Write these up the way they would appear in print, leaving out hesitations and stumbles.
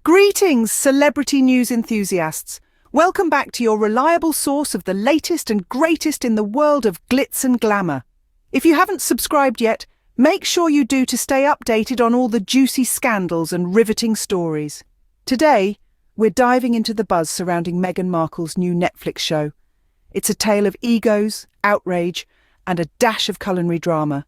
Greetings, celebrity news enthusiasts. Welcome back to your reliable source of the latest and greatest in the world of glitz and glamour. If you haven't subscribed yet, make sure you do to stay updated on all the juicy scandals and riveting stories. Today, we're diving into the buzz surrounding Meghan Markle's new Netflix show. It's a tale of egos, outrage, and a dash of culinary drama.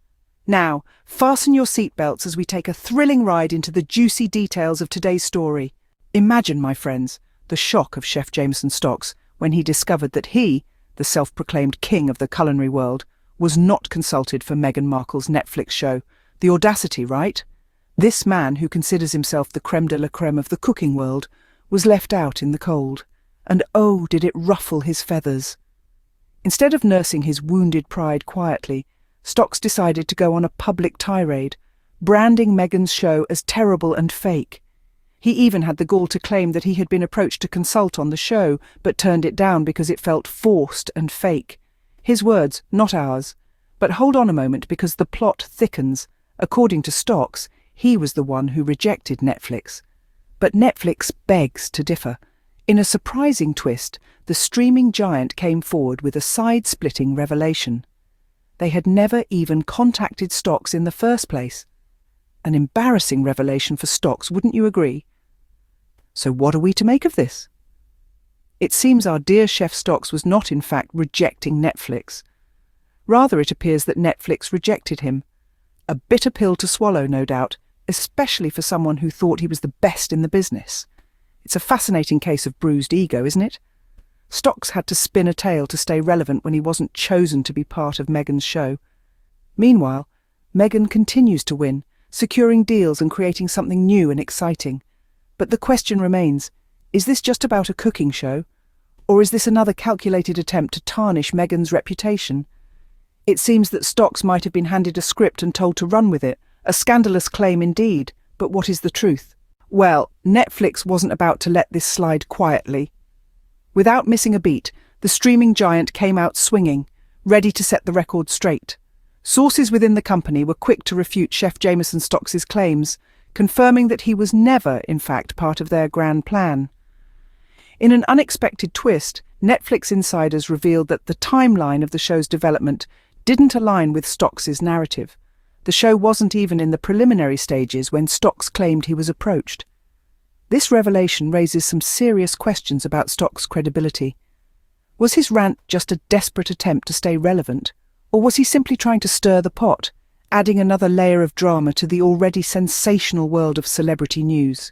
Now, fasten your seatbelts as we take a thrilling ride into the juicy details of today's story. Imagine, my friends, the shock of Chef Jameson Stocks when he discovered that he, the self-proclaimed king of the culinary world, was not consulted for Meghan Markle's Netflix show. The audacity, right? This man, who considers himself the creme de la creme of the cooking world, was left out in the cold. And oh, did it ruffle his feathers. Instead of nursing his wounded pride quietly, Stocks decided to go on a public tirade, branding Meghan's show as terrible and fake. He even had the gall to claim that he had been approached to consult on the show, but turned it down because it felt forced and fake. His words, not ours. But hold on a moment, because the plot thickens. According to Stocks, he was the one who rejected Netflix. But Netflix begs to differ. In a surprising twist, the streaming giant came forward with a side-splitting revelation. They had never even contacted Stocks in the first place. An embarrassing revelation for Stocks, wouldn't you agree? So what are we to make of this? It seems our dear Chef Stocks was not in fact rejecting Netflix. Rather, it appears that Netflix rejected him. A bitter pill to swallow, no doubt, especially for someone who thought he was the best in the business. It's a fascinating case of bruised ego, isn't it? Stocks had to spin a tale to stay relevant when he wasn't chosen to be part of Meghan's show. Meanwhile, Meghan continues to win, securing deals and creating something new and exciting. But the question remains, is this just about a cooking show? Or is this another calculated attempt to tarnish Meghan's reputation? It seems that Stocks might have been handed a script and told to run with it, a scandalous claim indeed, but what is the truth? Well, Netflix wasn't about to let this slide quietly. Without missing a beat, the streaming giant came out swinging, ready to set the record straight. Sources within the company were quick to refute Chef Jameson Stocks' claims, confirming that he was never, in fact, part of their grand plan. In an unexpected twist, Netflix insiders revealed that the timeline of the show's development didn't align with Stocks' narrative. The show wasn't even in the preliminary stages when Stocks claimed he was approached. This revelation raises some serious questions about Stocks' credibility. Was his rant just a desperate attempt to stay relevant, or was he simply trying to stir the pot, adding another layer of drama to the already sensational world of celebrity news?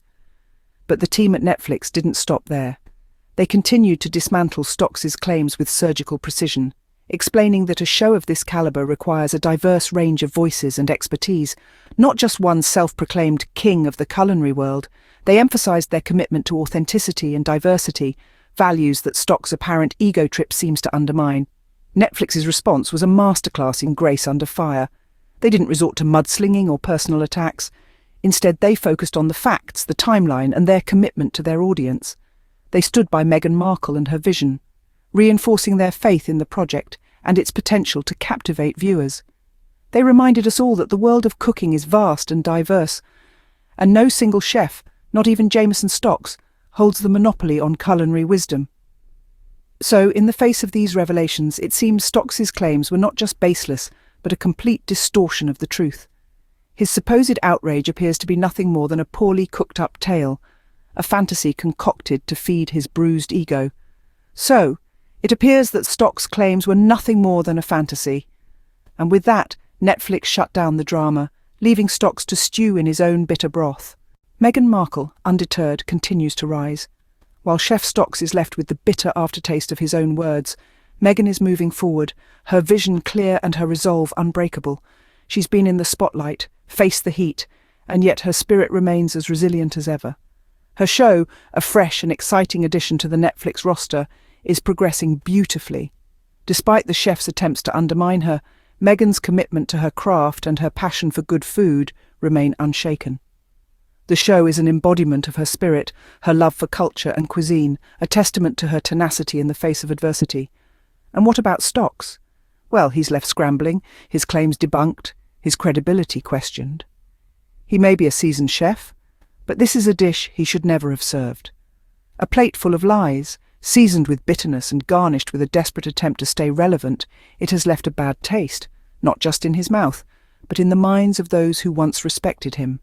But the team at Netflix didn't stop there. They continued to dismantle Stocks' claims with surgical precision, explaining that a show of this caliber requires a diverse range of voices and expertise, not just one self-proclaimed king of the culinary world. They emphasized their commitment to authenticity and diversity, values that Stocks' apparent ego trip seems to undermine. Netflix's response was a masterclass in grace under fire. They didn't resort to mudslinging or personal attacks. Instead, they focused on the facts, the timeline, and their commitment to their audience. They stood by Meghan Markle and her vision, reinforcing their faith in the project and its potential to captivate viewers. They reminded us all that the world of cooking is vast and diverse, and no single chef, not even Jameson Stocks, holds the monopoly on culinary wisdom. So, in the face of these revelations, it seems Stocks' claims were not just baseless, but a complete distortion of the truth. His supposed outrage appears to be nothing more than a poorly cooked-up tale, a fantasy concocted to feed his bruised ego. So, it appears that Stocks' claims were nothing more than a fantasy. And with that, Netflix shut down the drama, leaving Stocks to stew in his own bitter broth. Meghan Markle, undeterred, continues to rise. While Chef Stocks is left with the bitter aftertaste of his own words, Meghan is moving forward, her vision clear and her resolve unbreakable. She's been in the spotlight, faced the heat, and yet her spirit remains as resilient as ever. Her show, a fresh and exciting addition to the Netflix roster, is progressing beautifully. Despite the chef's attempts to undermine her, Meghan's commitment to her craft and her passion for good food remain unshaken. The show is an embodiment of her spirit, her love for culture and cuisine, a testament to her tenacity in the face of adversity. And what about Stocks? Well, he's left scrambling, his claims debunked, his credibility questioned. He may be a seasoned chef, But this is a dish he should never have served. A plate full of lies, seasoned with bitterness and garnished with a desperate attempt to stay relevant, it has left a bad taste, not just in his mouth, but in the minds of those who once respected him.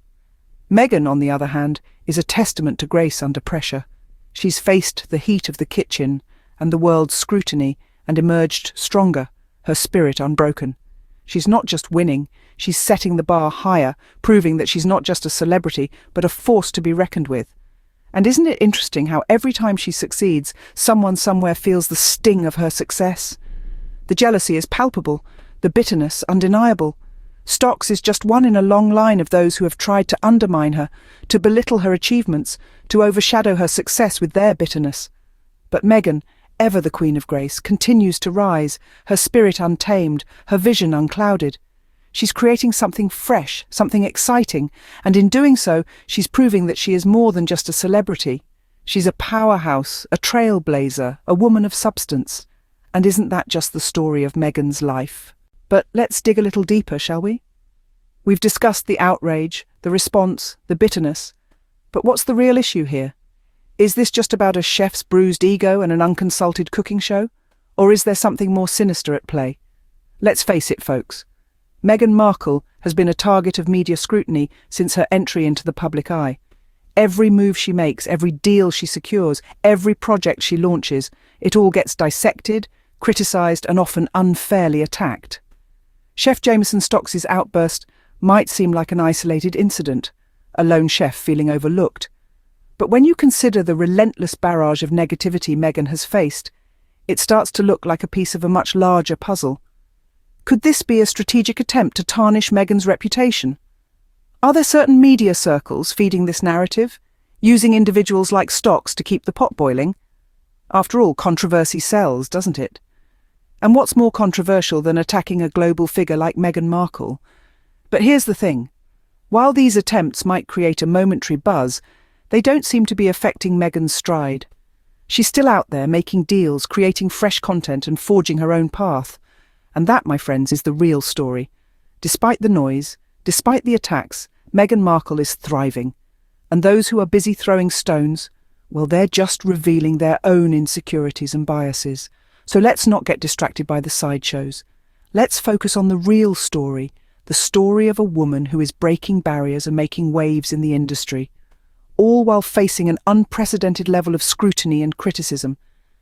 Meghan, on the other hand, is a testament to grace under pressure. She's faced the heat of the kitchen and the world's scrutiny and emerged stronger, her spirit unbroken. She's not just winning, she's setting the bar higher, proving that she's not just a celebrity, but a force to be reckoned with. And isn't it interesting how every time she succeeds, someone somewhere feels the sting of her success? The jealousy is palpable, the bitterness undeniable. Stocks is just one in a long line of those who have tried to undermine her, to belittle her achievements, to overshadow her success with their bitterness. But Meghan, ever the Queen of Grace, continues to rise, her spirit untamed, her vision unclouded. She's creating something fresh, something exciting, and in doing so, she's proving that she is more than just a celebrity. She's a powerhouse, a trailblazer, a woman of substance. And isn't that just the story of Meghan's life? But let's dig a little deeper, shall we? We've discussed the outrage, the response, the bitterness. But what's the real issue here? Is this just about a chef's bruised ego and an unconsulted cooking show? Or is there something more sinister at play? Let's face it, folks. Meghan Markle has been a target of media scrutiny since her entry into the public eye. Every move she makes, every deal she secures, every project she launches, it all gets dissected, criticised and often unfairly attacked. Chef Jameson Stocks' outburst might seem like an isolated incident, a lone chef feeling overlooked. But when you consider the relentless barrage of negativity Meghan has faced, it starts to look like a piece of a much larger puzzle. Could this be a strategic attempt to tarnish Meghan's reputation? Are there certain media circles feeding this narrative, using individuals like Stocks to keep the pot boiling? After all, controversy sells, doesn't it? And what's more controversial than attacking a global figure like Meghan Markle? But here's the thing. While these attempts might create a momentary buzz, they don't seem to be affecting Meghan's stride. She's still out there making deals, creating fresh content and forging her own path. And that, my friends, is the real story. Despite the noise, despite the attacks, Meghan Markle is thriving. And those who are busy throwing stones, well, they're just revealing their own insecurities and biases. So let's not get distracted by the sideshows. Let's focus on the real story, the story of a woman who is breaking barriers and making waves in the industry, all while facing an unprecedented level of scrutiny and criticism.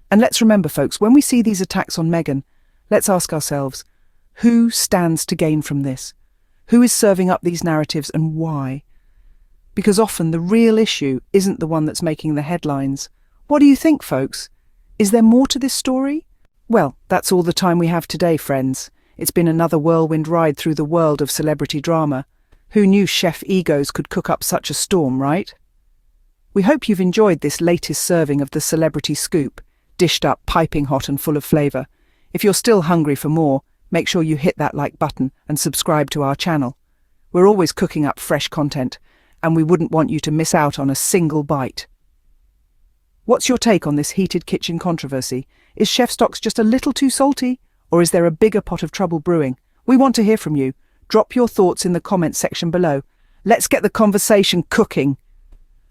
And let's remember, folks, when we see these attacks on Meghan, let's ask ourselves, who stands to gain from this? Who is serving up these narratives and why? Because often the real issue isn't the one that's making the headlines. What do you think, folks? Is there more to this story? Well, that's all the time we have today, friends. It's been another whirlwind ride through the world of celebrity drama. Who knew chef egos could cook up such a storm, right? We hope you've enjoyed this latest serving of the Celebrity Scoop, dished up piping hot and full of flavour. If you're still hungry for more, make sure you hit that like button and subscribe to our channel. We're always cooking up fresh content, and we wouldn't want you to miss out on a single bite. What's your take on this heated kitchen controversy? Is Chef Stocks just a little too salty, or is there a bigger pot of trouble brewing? We want to hear from you. Drop your thoughts in the comments section below. Let's get the conversation cooking.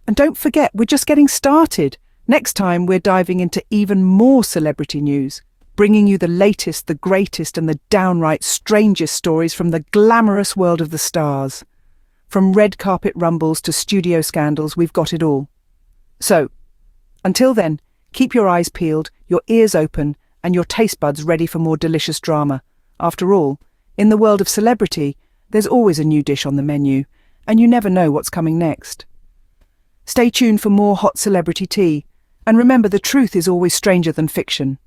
And don't forget, we're just getting started. Next time, we're diving into even more celebrity news, bringing you the latest, the greatest, and the downright strangest stories from the glamorous world of the stars. From red carpet rumbles to studio scandals, we've got it all. So, until then, keep your eyes peeled, your ears open, and your taste buds ready for more delicious drama. After all, in the world of celebrity, there's always a new dish on the menu, and you never know what's coming next. Stay tuned for more hot celebrity tea, and remember, the truth is always stranger than fiction.